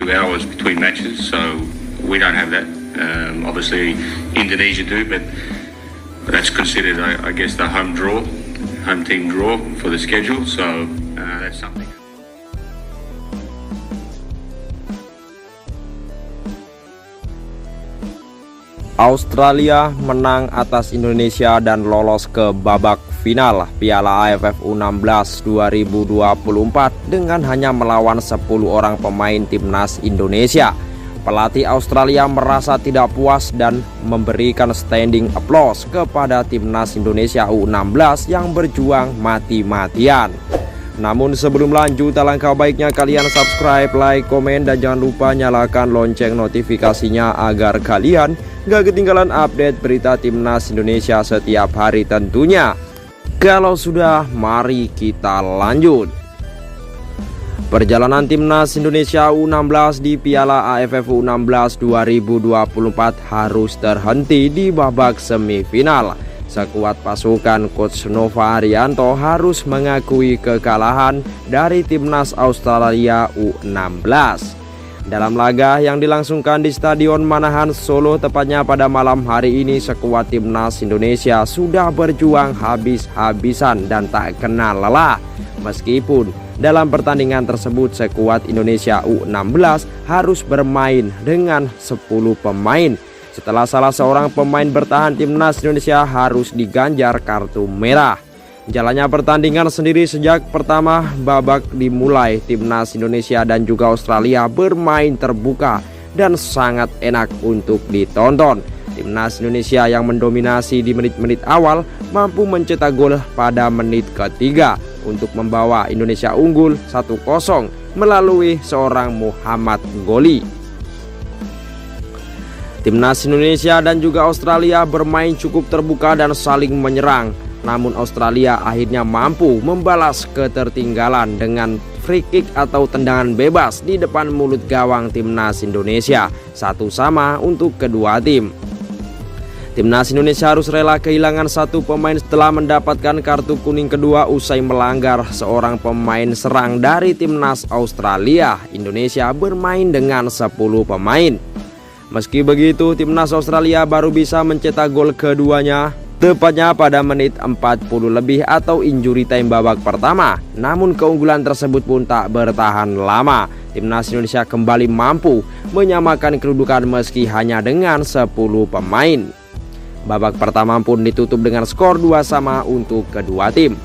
2 hours between matches, so we don't have that. Obviously, Indonesia do, but that's considered, I guess, the home team draw for the schedule. So that's something. Australia menang atas Indonesia dan lolos ke babak final Piala AFF U16 2024 dengan hanya melawan 10 orang pemain timnas Indonesia. Pelatih Australia merasa tidak puas dan memberikan standing applause kepada timnas Indonesia U16 yang berjuang mati-matian. Namun sebelum lanjut, alangkah baiknya kalian subscribe, like, komen, dan jangan lupa nyalakan lonceng notifikasinya agar kalian gak ketinggalan update berita timnas Indonesia setiap hari tentunya. Kalau sudah, mari kita lanjut. Perjalanan timnas Indonesia U16 di Piala AFF U16 2024 harus terhenti di babak semifinal. Sekuat pasukan Coach Nova Arianto harus mengakui kekalahan dari timnas Australia U16. Dalam laga yang dilangsungkan di Stadion Manahan Solo tepatnya pada malam hari ini, sekuat timnas Indonesia sudah berjuang habis-habisan dan tak kenal lelah. Meskipun dalam pertandingan tersebut sekuat Indonesia U16 harus bermain dengan 10 pemain. Setelah salah seorang pemain bertahan, timnas Indonesia harus diganjar kartu merah. Jalannya pertandingan sendiri sejak pertama babak dimulai, timnas Indonesia dan juga Australia bermain terbuka dan sangat enak untuk ditonton. Timnas Indonesia yang mendominasi di menit-menit awal mampu mencetak gol pada menit ketiga untuk membawa Indonesia unggul 1-0 melalui seorang Muhammad Goli. Timnas Indonesia dan juga Australia bermain cukup terbuka dan saling menyerang. Namun Australia akhirnya mampu membalas ketertinggalan dengan free kick atau tendangan bebas di depan mulut gawang timnas Indonesia. 1-1 untuk kedua tim. Timnas Indonesia harus rela kehilangan 1 pemain setelah mendapatkan kartu kuning kedua usai melanggar seorang pemain serang dari timnas Australia. Indonesia bermain dengan 10 pemain. Meski begitu, timnas Australia baru bisa mencetak gol keduanya tepatnya pada menit 40 lebih atau injury time babak pertama. Namun keunggulan tersebut pun tak bertahan lama. Timnas Indonesia kembali mampu menyamakan kedudukan meski hanya dengan 10 pemain. Babak pertama pun ditutup dengan skor 2-2 untuk kedua tim.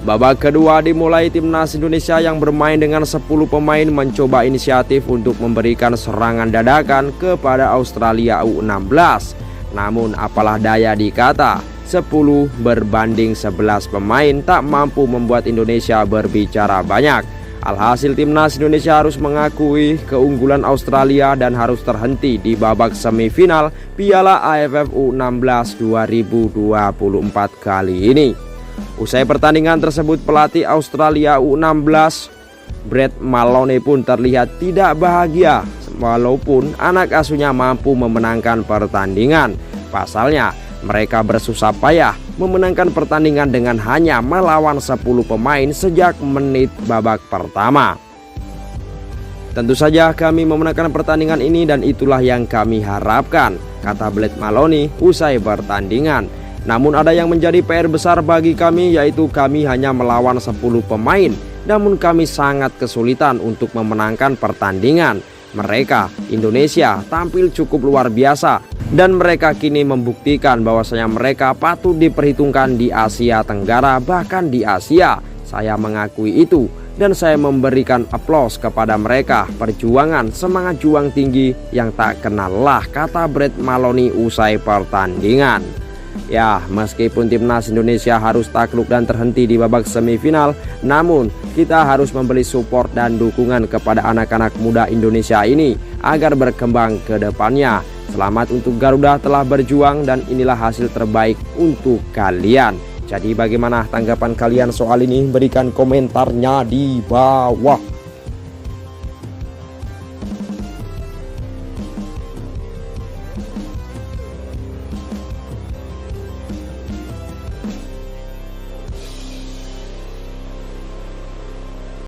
Babak kedua dimulai, timnas Indonesia yang bermain dengan 10 pemain mencoba inisiatif untuk memberikan serangan dadakan kepada Australia U16. Namun apalah daya dikata, 10 berbanding 11 pemain tak mampu membuat Indonesia berbicara banyak. Alhasil timnas Indonesia harus mengakui keunggulan Australia dan harus terhenti di babak semifinal Piala AFF U16 2024 kali ini. Usai pertandingan tersebut, pelatih Australia U16 Brett Maloney pun terlihat tidak bahagia walaupun anak asuhnya mampu memenangkan pertandingan. Pasalnya, mereka bersusah payah memenangkan pertandingan dengan hanya melawan 10 pemain sejak menit babak pertama. Tentu saja kami memenangkan pertandingan ini dan itulah yang kami harapkan, kata Brett Maloney usai pertandingan. Namun ada yang menjadi PR besar bagi kami, yaitu kami hanya melawan 10 pemain. Namun kami sangat kesulitan untuk memenangkan pertandingan. Mereka, Indonesia, tampil cukup luar biasa. Dan mereka kini membuktikan bahwasanya mereka patut diperhitungkan di Asia Tenggara, bahkan di Asia. Saya mengakui itu dan saya memberikan aplaus kepada mereka. Perjuangan, semangat juang tinggi yang tak kenal lelah, kata Brett Maloney usai pertandingan. Ya, meskipun timnas Indonesia harus takluk dan terhenti di babak semifinal, namun kita harus memberi support dan dukungan kepada anak-anak muda Indonesia ini agar berkembang ke depannya. Selamat untuk Garuda telah berjuang dan inilah hasil terbaik untuk kalian. Jadi bagaimana tanggapan kalian soal ini? Berikan komentarnya di bawah.